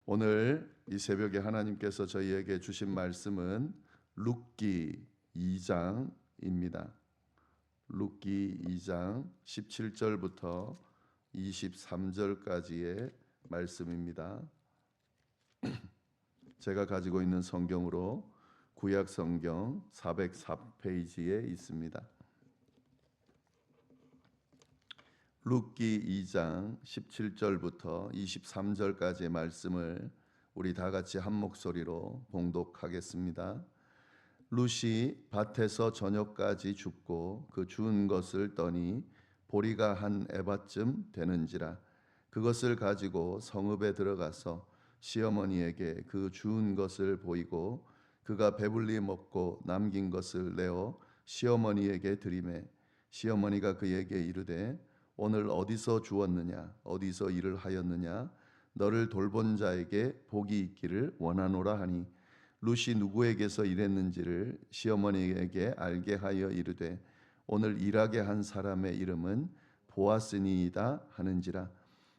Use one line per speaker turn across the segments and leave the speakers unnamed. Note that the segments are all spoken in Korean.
오늘 이 새벽에 하나님께서 저희에게 주신 말씀은 룻기 2장입니다. 룻기 2장 17절부터 23절까지의 말씀입니다. 제가 가지고 있는 성경으로 구약 성경 404페이지에 있습니다. 룻기 2장 17절부터 23절까지의 말씀을 우리 다 같이 한 목소리로 봉독하겠습니다. 룻이 밭에서 저녁까지 죽고 그 주운 것을 떠니 보리가 한 에바쯤 되는지라 그것을 가지고 성읍에 들어가서 시어머니에게 그 주운 것을 보이고 그가 배불리 먹고 남긴 것을 내어 시어머니에게 드리매 시어머니가 그에게 이르되 오늘 어디서 주었느냐 어디서 일을 하였느냐 너를 돌본 자에게 복이 있기를 원하노라 하니 룻이 누구에게서 일했는지를 시어머니에게 알게 하여 이르되 오늘 일하게 한 사람의 이름은 보아스니이다 하는지라.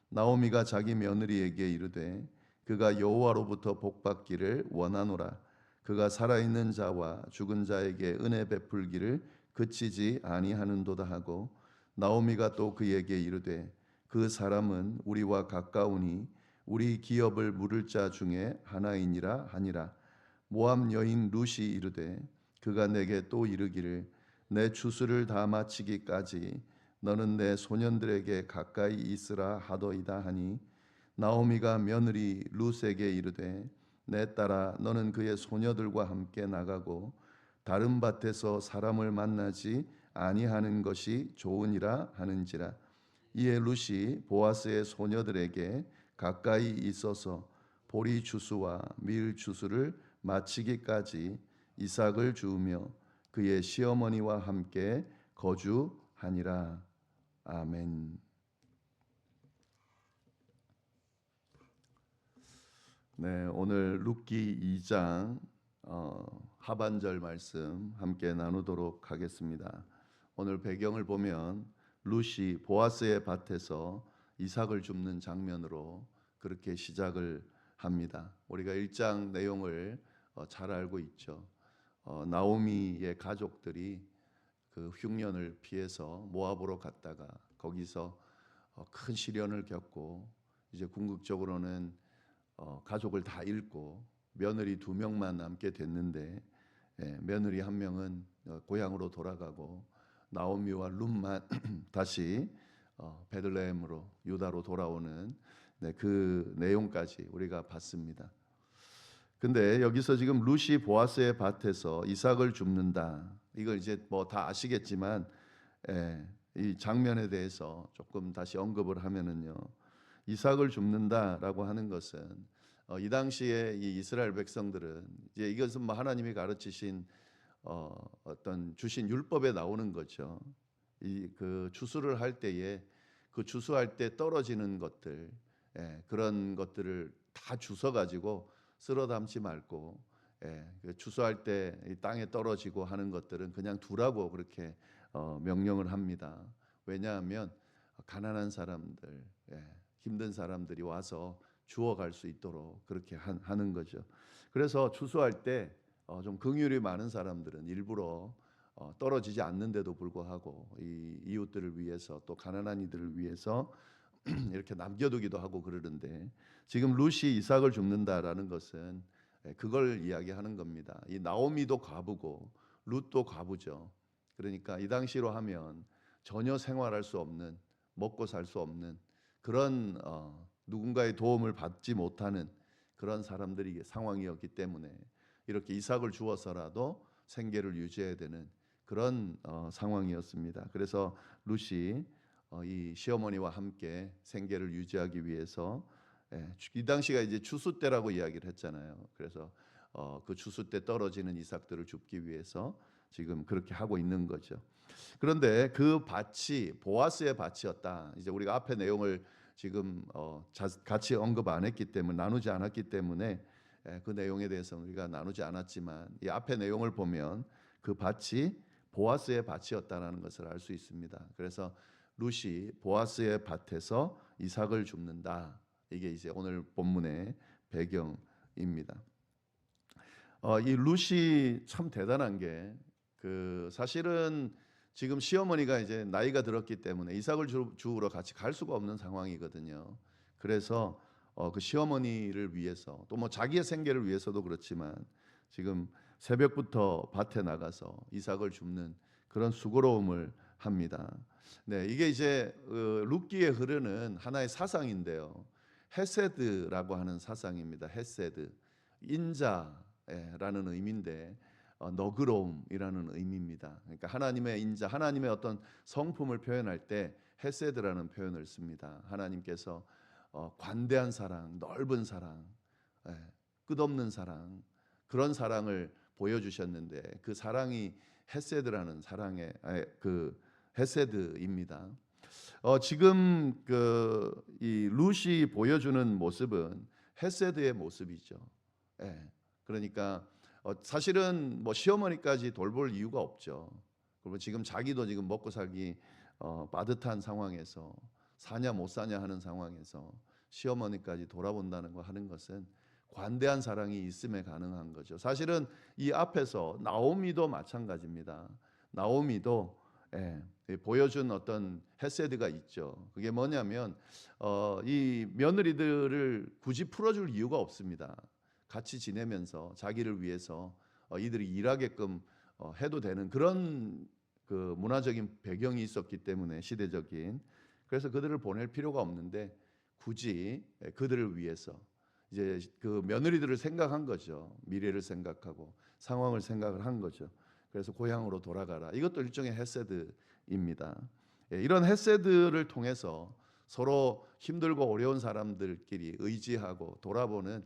나오미가 자기 며느리에게 이르되 그가 여호와로부터 복받기를 원하노라. 그가 살아있는 자와 죽은 자에게 은혜 베풀기를 그치지 아니하는도다 하고 나오미가 또 그에게 이르되 그 사람은 우리와 가까우니 우리 기업을 물을 자 중에 하나이니라 하니라. 모압 여인 룻이 이르되 그가 내게 또 이르기를 내 추수를 다 마치기까지 너는 내 소년들에게 가까이 있으라 하더이다 하니 나오미가 며느리 룻에게 이르되 내 딸아 너는 그의 소녀들과 함께 나가고 다른 밭에서 사람을 만나지 아니하는 것이 좋으니라 하는지라. 이에 룻이 보아스의 소녀들에게 가까이 있어서 보리 추수와 밀 추수를 마치기까지 이삭을 주우며 그의 시어머니와 함께 거주하니라. 아멘. 네, 오늘 룻기 2장 하반절 말씀 함께 나누도록 하겠습니다. 오늘 배경을 보면 룻이 보아스의 밭에서 이삭을 줍는 장면으로 그렇게 시작을 합니다. 우리가 1장 내용을 잘 알고 있죠. 나오미의 가족들이 그 흉년을 피해서 모압으로 갔다가 거기서 큰 시련을 겪고 이제 궁극적으로는 가족을 다 잃고 며느리 2명만 남게 됐는데 며느리 1명은 고향으로 돌아가고 나오미와 룻만 다시 베들레헴으로 유다로 돌아오는 그 내용까지 우리가 봤습니다. 근데 여기서 지금 룻이 보아스의 밭에서 이삭을 줍는다. 이걸 이제 뭐 다 아시겠지만 이 장면에 대해서 조금 다시 언급을 하면은요. 이삭을 줍는다라고 하는 것은 이 당시에 이 이스라엘 백성들은 이제 이것은 뭐 하나님이 가르치신 어떤 주신 율법에 나오는 거죠. 이 그 추수를 할 때에 그 추수할 때 떨어지는 것들 그런 것들을 다 주워 가지고 쓸어 담지 말고 그 추수할 때 이 땅에 떨어지고 하는 것들은 그냥 두라고 그렇게 명령을 합니다. 왜냐하면 가난한 사람들, 힘든 사람들이 와서 주워갈 수 있도록 그렇게 하는 거죠. 그래서 추수할 때 좀 긍휼이 많은 사람들은 일부러 떨어지지 않는데도 불구하고 이 이웃들을 위해서 또 가난한 이들을 위해서 이렇게 남겨두기도 하고 그러는데 지금 룻이 이삭을 줍는다라는 것은 그걸 이야기하는 겁니다. 이 나오미도 과부고 룻도 과부죠. 그러니까 이 당시로 하면 전혀 생활할 수 없는 먹고 살 수 없는 그런 누군가의 도움을 받지 못하는 그런 사람들이 상황이었기 때문에 이렇게 이삭을 주어서라도 생계를 유지해야 되는 그런 상황이었습니다. 그래서 룻이 이 시어머니와 함께 생계를 유지하기 위해서 이 당시가 이제 추수 때라고 이야기를 했잖아요. 그래서 그 추수 때 떨어지는 이삭들을 줍기 위해서 지금 그렇게 하고 있는 거죠. 그런데 그 밭이 보아스의 밭이었다. 이제 우리가 앞에 내용을 지금 같이 언급 안 했기 때문에 나누지 않았기 때문에 그 내용에 대해서는 우리가 나누지 않았지만 이 앞에 내용을 보면 그 밭이 보아스의 밭이었다라는 것을 알 수 있습니다. 그래서 룻이 보아스의 밭에서 이삭을 줍는다. 이게 이제 오늘 본문의 배경입니다. 이 룻이 참 대단한 게 사실은 지금 시어머니가 이제 나이가 들었기 때문에 이삭을 주우러 같이 갈 수가 없는 상황이거든요. 그래서 그 시어머니를 위해서 또 뭐 자기의 생계를 위해서도 그렇지만 지금 새벽부터 밭에 나가서 이삭을 줍는 그런 수고로움을 합니다. 네, 이게 이제 룻기에 흐르는 하나의 사상인데요. 헤세드라고 하는 사상입니다. 헤세드, 인자라는 의미인데 너그러움이라는 의미입니다. 그러니까 하나님의 인자, 하나님의 어떤 성품을 표현할 때 헤세드라는 표현을 씁니다. 하나님께서 관대한 사랑, 넓은 사랑, 끝없는 사랑, 그런 사랑을 보여주셨는데 그 사랑이 헤세드라는 사랑의 그 헤세드입니다. 지금 이 룻이 보여주는 모습은 헤세드의 모습이죠. 그러니까 사실은 뭐 시어머니까지 돌볼 이유가 없죠. 그리고 지금 자기도 지금 먹고 살기 빠듯한 상황에서 사냐 못 사냐 하는 상황에서 시어머니까지 돌아본다는 거 하는 것은 관대한 사랑이 있음에 가능한 거죠. 사실은 이 앞에서 나오미도 마찬가지입니다. 나오미도 보여준 어떤 헤세드가 있죠. 그게 뭐냐면 이 며느리들을 굳이 풀어줄 이유가 없습니다. 같이 지내면서 자기를 위해서 이들이 일하게끔 해도 되는 그런 그 문화적인 배경이 있었기 때문에 시대적인, 그래서 그들을 보낼 필요가 없는데 굳이 그들을 위해서 이제 그 며느리들을 생각한 거죠. 미래를 생각하고 상황을 생각을 한 거죠. 그래서 고향으로 돌아가라. 이것도 일종의 헤세드입니다. 이런 헤세드를 통해서 서로 힘들고 어려운 사람들끼리 의지하고 돌아보는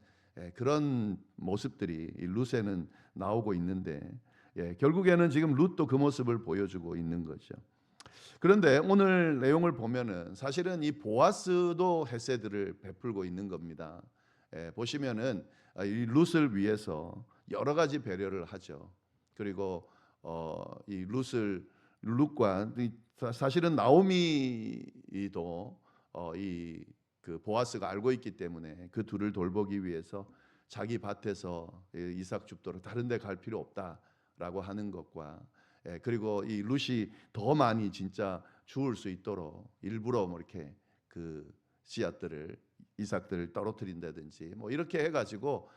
그런 모습들이 이 룻에는 나오고 있는데 결국에는 지금 룻도 그 모습을 보여주고 있는 거죠. 그런데 오늘 내용을 보면은 사실은 이 보아스도 헤세드를 베풀고 있는 겁니다. 보시면은 이 룻을 위해서 여러 가지 배려를 하죠. 그리고 이 룻과 사실은 나오미도 이 그 보아스가 알고 있기 때문에 그 둘을 돌보기 위해서 자기 밭에서 이삭 줍도록 다른 데 갈 필요 없다라고 하는 것과 그리고 이 룻이 더 많이 진짜 주울 수 있도록 일부러 뭐 이렇게 그 씨앗들을 이삭들을 떨어뜨린다든지 뭐 이렇게 해가지고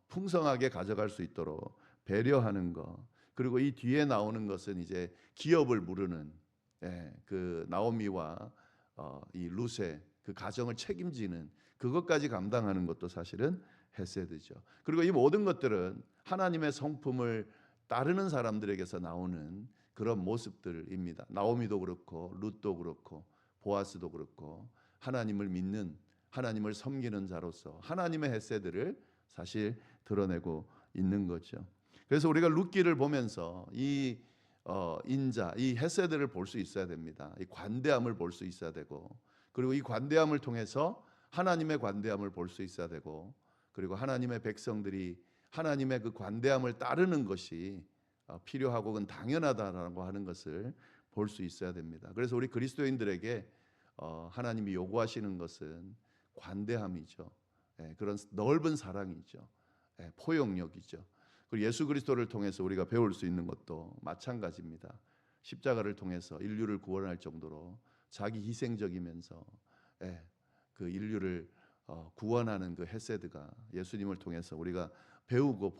풍성하게 가져갈 수 있도록 배려하는 것. 그리고 이 뒤에 나오는 것은 이제 기업을 무르는 그 나오미와 이 룻의 그 가정을 책임지는 그것까지 감당하는 것도 사실은 헤세드죠. 그리고 이 모든 것들은 하나님의 성품을 따르는 사람들에게서 나오는 그런 모습들입니다. 나오미도 그렇고 룻도 그렇고 보아스도 그렇고 하나님을 믿는, 하나님을 섬기는 자로서 하나님의 헤세드를 사실 드러내고 있는 거죠. 그래서 우리가 룻기를 보면서 이 인자, 이 헤세드를 볼 수 있어야 됩니다. 이 관대함을 볼 수 있어야 되고, 그리고 이 관대함을 통해서 하나님의 관대함을 볼 수 있어야 되고, 그리고 하나님의 백성들이 하나님의 그 관대함을 따르는 것이 필요하고 그건 당연하다라고 하는 것을 볼 수 있어야 됩니다. 그래서 우리 그리스도인들에게 하나님이 요구하시는 것은 관대함이죠. 그런 넓은 사랑이죠. 포용력이죠. 그리고 예수 그리스도를 통해서 우리가 배울 수 있는 것도 마찬가지입니다. 십자가를 통해서 인류를 구원할 정도로 자기 희생적이면서 그 인류를 구원하는 그 헤세드가 예수님을 통해서 우리가 배우고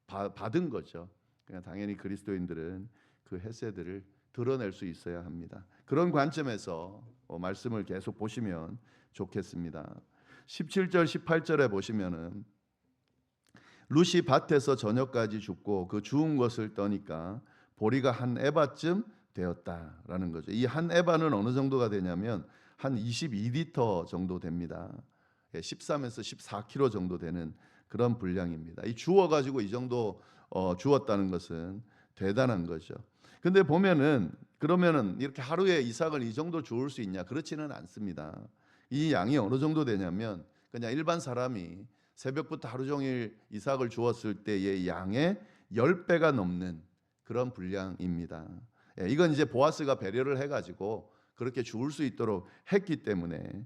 받은 거죠. 그러니까 당연히 그리스도인들은 그 헤세드를 드러낼 수 있어야 합니다. 그런 관점에서 말씀을 계속 보시면 좋겠습니다. 17절 18절에 보시면은 룻이 밭에서 저녁까지 죽고 그 주운 것을 떠니까 보리가 한 에바쯤 되었다라는 거죠. 이 한 에바는 어느 정도가 되냐면 한 22리터 정도 됩니다. 13에서 14kg 정도 되는 그런 분량입니다. 이 주워 가지고 이 정도 주웠다는 것은 대단한 거죠. 근데 보면은 그러면은 이렇게 하루에 이삭을 이 정도 주울 수 있냐? 그렇지는 않습니다. 이 양이 어느 정도 되냐면 그냥 일반 사람이 새벽부터 하루 종일 이삭을 주었을 때의 양의 10배가 넘는 그런 분량입니다. 이건 이제 보아스가 배려를 해가지고 그렇게 주울 수 있도록 했기 때문에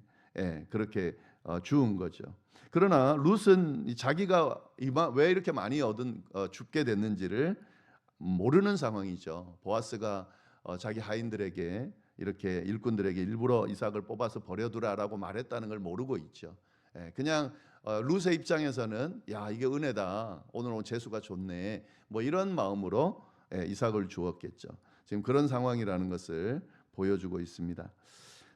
그렇게 주운 거죠. 그러나 룻은 자기가 왜 이렇게 많이 죽게 됐는지를 모르는 상황이죠. 보아스가 자기 하인들에게 이렇게 일꾼들에게 일부러 이삭을 뽑아서 버려두라라고 말했다는 걸 모르고 있죠. 그냥 룻의 입장에서는 야 이게 은혜다. 오늘 재수가 좋네. 뭐 이런 마음으로 이삭을 주었겠죠. 지금 그런 상황이라는 것을 보여주고 있습니다.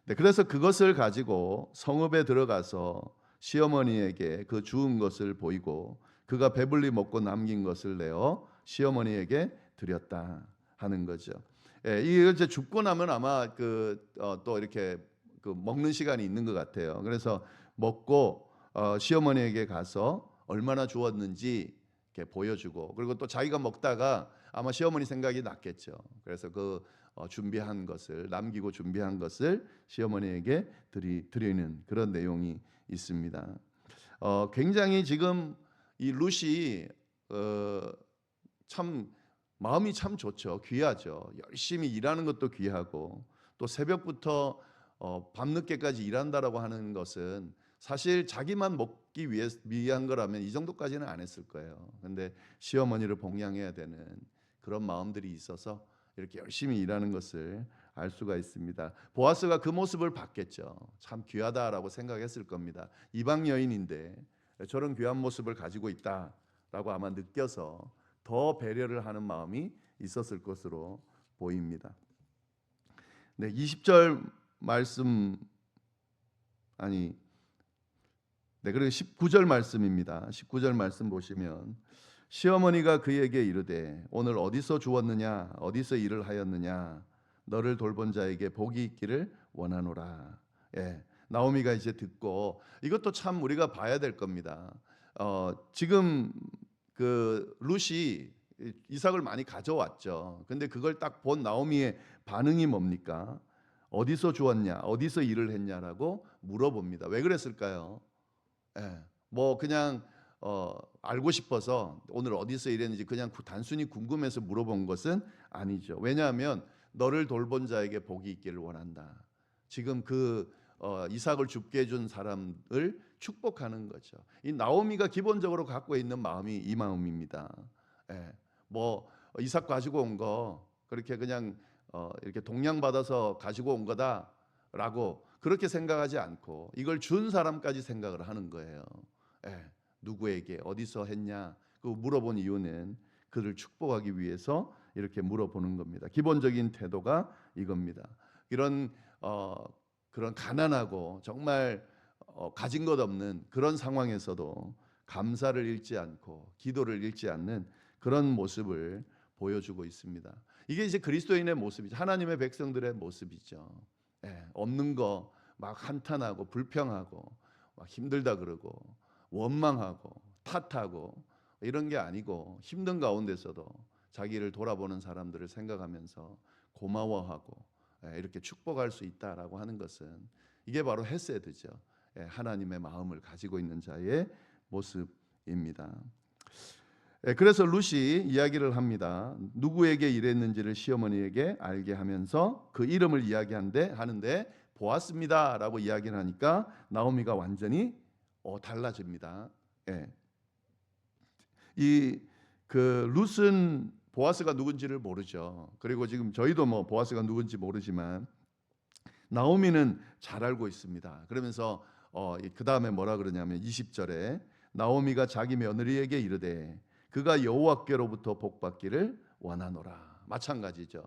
네, 그래서 그것을 가지고 성읍에 들어가서 시어머니에게 그 주운 것을 보이고 그가 배불리 먹고 남긴 것을 내어 시어머니에게 드렸다 하는 거죠. 이게 이제 죽고 나면 아마 또 이렇게 먹는 시간이 있는 것 같아요. 그래서 먹고 시어머니에게 가서 얼마나 주었는지 이렇게 보여주고 그리고 또 자기가 먹다가 아마 시어머니 생각이 났겠죠. 그래서 준비한 것을 남기고 준비한 것을 시어머니에게 드리는 그런 내용이 있습니다. 굉장히 지금 이 룻이 참 마음이 참 좋죠. 귀하죠. 열심히 일하는 것도 귀하고 또 새벽부터 밤늦게까지 일한다라고 하는 것은 사실 자기만 먹기 위한 거라면 이 정도까지는 안 했을 거예요. 근데 시어머니를 봉양해야 되는 그런 마음들이 있어서 이렇게 열심히 일하는 것을 알 수가 있습니다. 보아스가 그 모습을 봤겠죠. 참 귀하다라고 생각했을 겁니다. 이방 여인인데 저런 귀한 모습을 가지고 있다라고 아마 느껴서 더 배려를 하는 마음이 있었을 것으로 보입니다. 네, 20절 말씀 그리고 19절 말씀입니다. 19절 말씀 보시면 시어머니가 그에게 이르되 오늘 어디서 주었느냐 어디서 일을 하였느냐 너를 돌본 자에게 복이 있기를 원하노라. 나오미가 이제 듣고 이것도 참 우리가 봐야 될 겁니다. 지금 그 룻이 이삭을 많이 가져왔죠. 근데 그걸 딱 본 나오미의 반응이 뭡니까? 어디서 주었냐 어디서 일을 했냐라고 물어봅니다. 왜 그랬을까요? 뭐 그냥 알고 싶어서 오늘 어디서 일했는지 그냥 단순히 궁금해서 물어본 것은 아니죠. 왜냐하면 너를 돌본 자에게 복이 있기를 원한다. 지금 이삭을 죽게 해준 사람을 축복하는 거죠. 이 나오미가 기본적으로 갖고 있는 마음이 이 마음입니다. 뭐 이삭 가지고 온 거 그렇게 그냥 이렇게 동양 받아서 가지고 온 거다라고 그렇게 생각하지 않고 이걸 준 사람까지 생각을 하는 거예요. 누구에게 어디서 했냐 그 물어본 이유는 그를 축복하기 위해서 이렇게 물어보는 겁니다. 기본적인 태도가 이겁니다. 이런 그런 가난하고 정말 가진 것 없는 그런 상황에서도 감사를 잃지 않고 기도를 잃지 않는 그런 모습을 보여주고 있습니다. 이게 이제 그리스도인의 모습이죠. 하나님의 백성들의 모습이죠. 없는 거 막 한탄하고 불평하고 막 힘들다 그러고 원망하고 탓하고 이런 게 아니고 힘든 가운데서도 자기를 돌아보는 사람들을 생각하면서 고마워하고 이렇게 축복할 수 있다라고 하는 것은 이게 바로 헤세드죠. 하나님의 마음을 가지고 있는 자의 모습입니다. 그래서 룻이 이야기를 합니다. 누구에게 일했는지를 시어머니에게 알게 하면서 그 이름을 하는데 보았습니다라고 이야기를 하니까 나오미가 완전히 달라집니다. 룻은 보아스가 누군지를 모르죠. 그리고 지금 저희도 뭐 보아스가 누군지 모르지만 나오미는 잘 알고 있습니다. 그러면서 그 다음에 뭐라 그러냐면 20절에 나오미가 자기 며느리에게 이르되 그가 여호와께로부터 복받기를 원하노라. 마찬가지죠.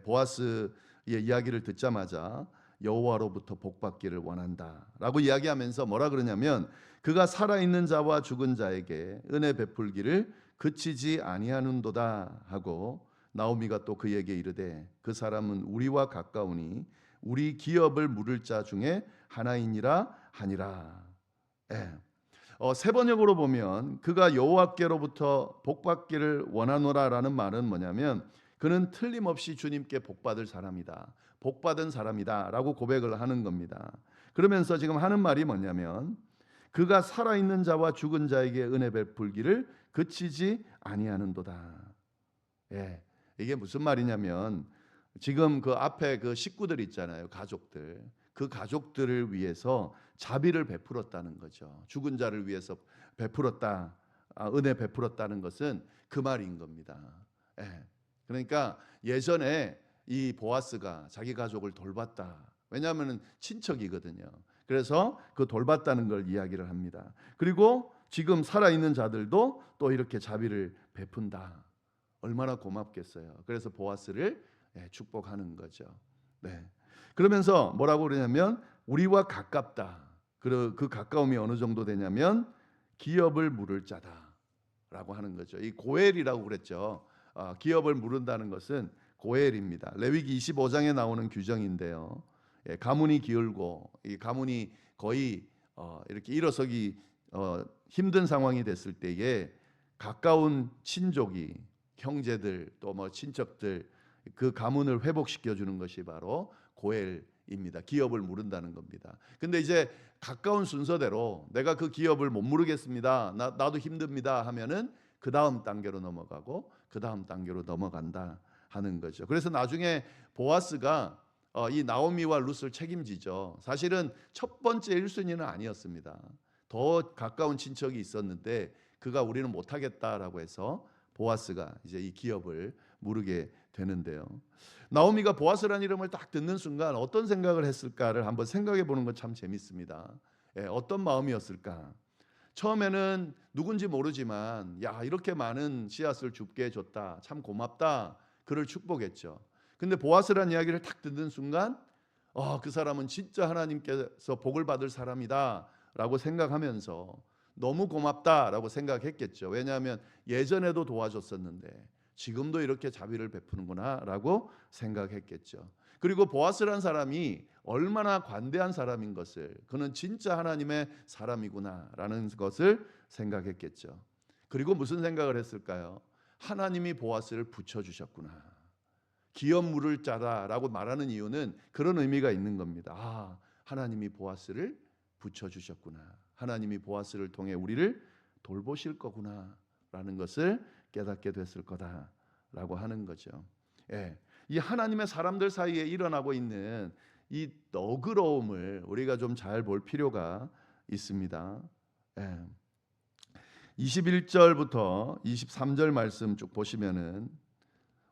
보아스의 이야기를 듣자마자 여호와로부터 복받기를 원한다라고 이야기하면서 뭐라 그러냐면 그가 살아있는 자와 죽은 자에게 은혜 베풀기를 그치지 아니하는도다 하고 나오미가 또 그에게 이르되 그 사람은 우리와 가까우니 우리 기업을 물을 자 중에 하나이니라 하니라. 세 번역으로 보면 그가 여호와께로부터 복받기를 원하노라라는 말은 뭐냐면 그는 틀림없이 주님께 복받을 사람이다. 복받은 사람이다라고 고백을 하는 겁니다. 그러면서 지금 하는 말이 뭐냐면 그가 살아있는 자와 죽은 자에게 은혜 베풀기를 그치지 아니하는도다. 이게 무슨 말이냐면 지금 그 앞에 그 식구들 있잖아요. 가족들. 그 가족들을 위해서 자비를 베풀었다는 거죠. 죽은 자를 위해서 베풀었다, 은혜 베풀었다는 것은 그 말인 겁니다. 예. 그러니까 예전에 이 보아스가 자기 가족을 돌봤다. 왜냐하면 친척이거든요. 그래서 그 돌봤다는 걸 이야기를 합니다. 그리고 지금 살아있는 자들도 또 이렇게 자비를 베푼다. 얼마나 고맙겠어요. 그래서 보아스를 축복하는 거죠. 네. 그러면서 뭐라고 그러냐면 우리와 가깝다. 그 가까움이 어느 정도 되냐면 기업을 물을 자다라고 하는 거죠. 이 고엘이라고 그랬죠. 기업을 물은다는 것은 고엘입니다. 레위기 25장에 나오는 규정인데요. 가문이 기울고 이 가문이 거의 이렇게 일어서기 힘든 상황이 됐을 때에 가까운 친족이 형제들 또 뭐 친척들 그 가문을 회복시켜 주는 것이 바로 고엘입니다. 기업을 물은다는 겁니다. 근데 이제 가까운 순서대로 내가 그 기업을 못 물으겠습니다. 나도 힘듭니다 하면은 그 다음 단계로 넘어가고 그 다음 단계로 넘어간다 하는 거죠. 그래서 나중에 보아스가 이 나오미와 룻을 책임지죠. 사실은 첫 번째 1순위는 아니었습니다. 더 가까운 친척이 있었는데 그가 우리는 못하겠다라고 해서 보아스가 이제 이 기업을 물으게 되는데요. 나오미가 보아스라는 이름을 딱 듣는 순간 어떤 생각을 했을까를 한번 생각해 보는 건 참 재밌습니다. 어떤 마음이었을까? 처음에는 누군지 모르지만 야 이렇게 많은 씨앗을 줍게 해줬다. 참 고맙다. 그를 축복했죠. 근데 보아스라는 이야기를 딱 듣는 순간 그 사람은 진짜 하나님께서 복을 받을 사람이다 라고 생각하면서 너무 고맙다라고 생각했겠죠. 왜냐하면 예전에도 도와줬었는데 지금도 이렇게 자비를 베푸는구나 라고 생각했겠죠. 그리고 보아스란 사람이 얼마나 관대한 사람인 것을, 그는 진짜 하나님의 사람이구나 라는 것을 생각했겠죠. 그리고 무슨 생각을 했을까요? 하나님이 보아스를 붙여주셨구나. 기업 물을 자다라고 말하는 이유는 그런 의미가 있는 겁니다. 하나님이 보아스를 붙여주셨구나. 하나님이 보아스를 통해 우리를 돌보실 거구나 라는 것을 깨닫게 됐을 거다라고 하는 거죠. 이 하나님의 사람들 사이에 일어나고 있는 이 너그러움을 우리가 좀 잘 볼 필요가 있습니다. 21절부터 23절 말씀 쭉 보시면은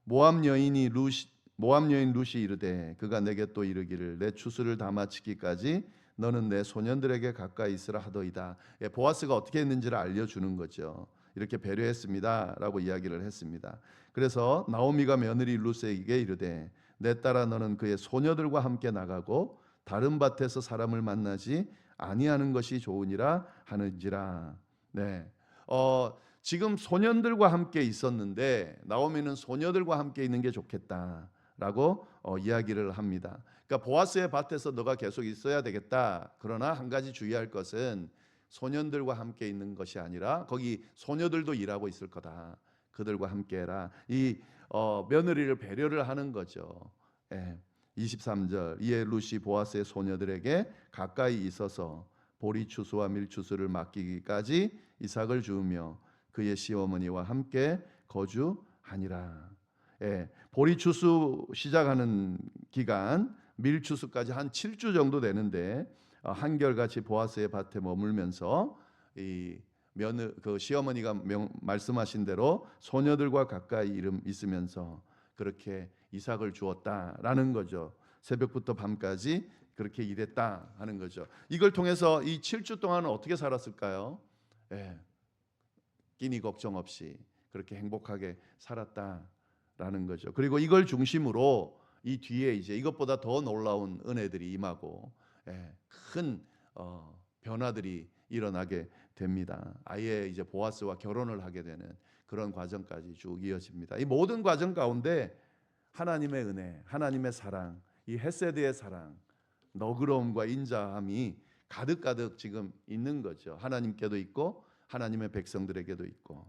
모압 여인 룻이 이르되 그가 내게 또 이르기를 내 추수를 다 마치기까지 너는 내 소년들에게 가까이 있으라 하더이다. 보아스가 어떻게 했는지를 알려주는 거죠. 이렇게 배려했습니다라고 이야기를 했습니다. 그래서 나오미가 며느리 룻에게 이르되 내 딸아 너는 그의 소녀들과 함께 나가고 다른 밭에서 사람을 만나지 아니하는 것이 좋으니라 하는지라. 지금 소년들과 함께 있었는데 나오미는 소녀들과 함께 있는 게 좋겠다라고 이야기를 합니다. 그러니까 보아스의 밭에서 너가 계속 있어야 되겠다. 그러나 한 가지 주의할 것은 소년들과 함께 있는 것이 아니라 거기 소녀들도 일하고 있을 거다. 그들과 함께해라. 이 며느리를 배려를 하는 거죠. 23절 이에 룻이 보아스의 소녀들에게 가까이 있어서 보리 추수와 밀 추수를 맡기기까지 이삭을 주우며 그의 시어머니와 함께 거주하니라. 보리 추수 시작하는 기간 밀 추수까지 한 7주 정도 되는데 한결같이 보아스의 밭에 머물면서 그 시어머니가 말씀하신 대로 소녀들과 가까이 있으면서 그렇게 이삭을 주었다라는 거죠. 새벽부터 밤까지 그렇게 일했다 하는 거죠. 이걸 통해서 이 7주 동안은 어떻게 살았을까요? 끼니 걱정 없이 그렇게 행복하게 살았다라는 거죠. 그리고 이걸 중심으로 이 뒤에 이제 이것보다 더 놀라운 은혜들이 임하고 큰 변화들이 일어나게 됩니다. 아예 이제 보아스와 결혼을 하게 되는 그런 과정까지 쭉 이어집니다. 이 모든 과정 가운데 하나님의 은혜, 하나님의 사랑, 이 헤세드의 사랑, 너그러움과 인자함이 가득가득 지금 있는 거죠. 하나님께도 있고 하나님의 백성들에게도 있고.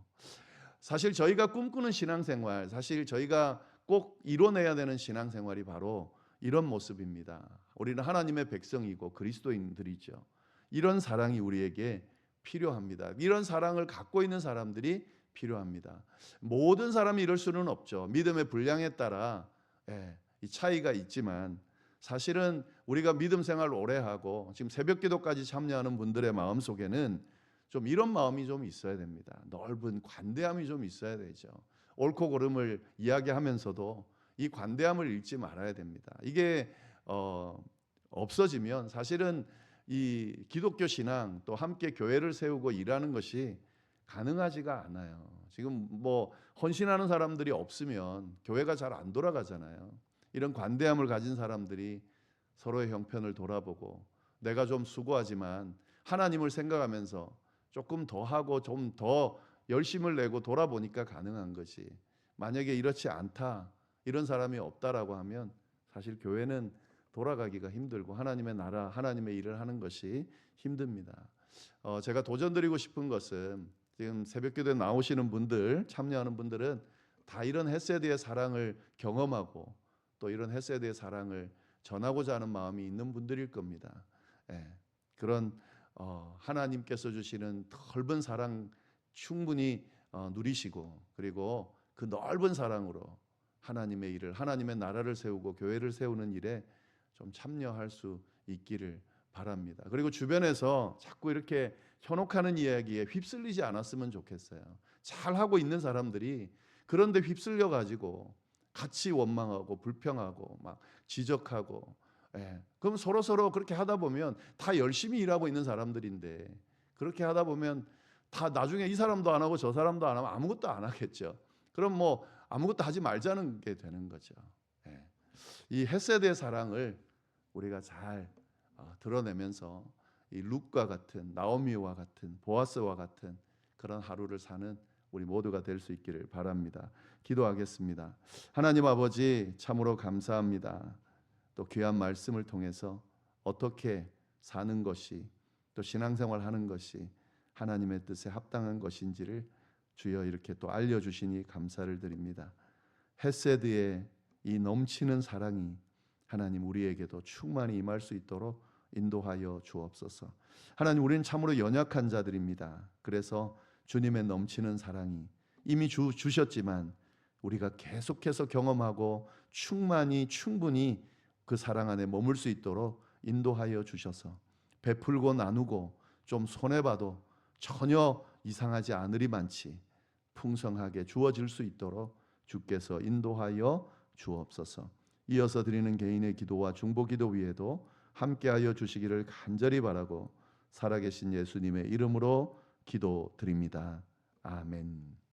사실 저희가 꿈꾸는 신앙생활, 사실 저희가 꼭 이뤄내야 되는 신앙생활이 바로 이런 모습입니다. 우리는 하나님의 백성이고 그리스도인들이죠. 이런 사랑이 우리에게 필요합니다. 이런 사랑을 갖고 있는 사람들이 필요합니다. 모든 사람이 이럴 수는 없죠. 믿음의 분량에 따라 이 차이가 있지만 사실은 우리가 믿음 생활 오래 하고 지금 새벽 기도까지 참여하는 분들의 마음 속에는 좀 이런 마음이 좀 있어야 됩니다. 넓은 관대함이 좀 있어야 되죠. 옳고 그름을 이야기하면서도 이 관대함을 잃지 말아야 됩니다. 이게 없어지면 사실은 이 기독교 신앙 또 함께 교회를 세우고 일하는 것이 가능하지가 않아요. 지금 뭐 헌신하는 사람들이 없으면 교회가 잘 안 돌아가잖아요. 이런 관대함을 가진 사람들이 서로의 형편을 돌아보고 내가 좀 수고하지만 하나님을 생각하면서 조금 더 하고 좀 더 열심을 내고 돌아보니까 가능한 것이, 만약에 이렇지 않다, 이런 사람이 없다라고 하면 사실 교회는 돌아가기가 힘들고 하나님의 나라, 하나님의 일을 하는 것이 힘듭니다. 제가 도전드리고 싶은 것은 지금 새벽기도에 나오시는 분들, 참여하는 분들은 다 이런 헤세드의 사랑을 경험하고 또 이런 헤세드의 사랑을 전하고자 하는 마음이 있는 분들일 겁니다. 예, 그런 하나님께서 주시는 넓은 사랑 충분히 누리시고, 그리고 그 넓은 사랑으로 하나님의 일을, 하나님의 나라를 세우고 교회를 세우는 일에 좀 참여할 수 있기를 바랍니다. 그리고 주변에서 자꾸 이렇게 현혹하는 이야기에 휩쓸리지 않았으면 좋겠어요. 잘하고 있는 사람들이 그런데 휩쓸려 가지고 같이 원망하고 불평하고 막 지적하고, 그럼 서로 그렇게 하다 보면 다 열심히 일하고 있는 사람들인데, 그렇게 하다 보면 다 나중에 이 사람도 안 하고 저 사람도 안 하면 아무것도 안 하겠죠. 그럼 뭐 아무것도 하지 말자는 게 되는 거죠. 이 헤세드의 사랑을 우리가 잘 드러내면서 이 룻과 같은, 나오미와 같은, 보아스와 같은 그런 하루를 사는 우리 모두가 될 수 있기를 바랍니다. 기도하겠습니다. 하나님 아버지, 참으로 감사합니다. 또 귀한 말씀을 통해서 어떻게 사는 것이, 또 신앙생활 하는 것이 하나님의 뜻에 합당한 것인지를 주여 이렇게 또 알려주시니 감사를 드립니다. 헤세드의 이 넘치는 사랑이 하나님 우리에게도 충만히 임할 수 있도록 인도하여 주옵소서. 하나님, 우리는 참으로 연약한 자들입니다. 그래서 주님의 넘치는 사랑이 이미 주셨지만 우리가 계속해서 경험하고 충분히 그 사랑 안에 머물 수 있도록 인도하여 주셔서 베풀고 나누고 좀 손해봐도 전혀 이상하지 않으리만치 풍성하게 주어질 수 있도록 주께서 인도하여 주옵소서. 이어서 드리는 개인의 기도와 중보기도 위에도 함께하여 주시기를 간절히 바라고 살아계신 예수님의 이름으로 기도드립니다. 아멘.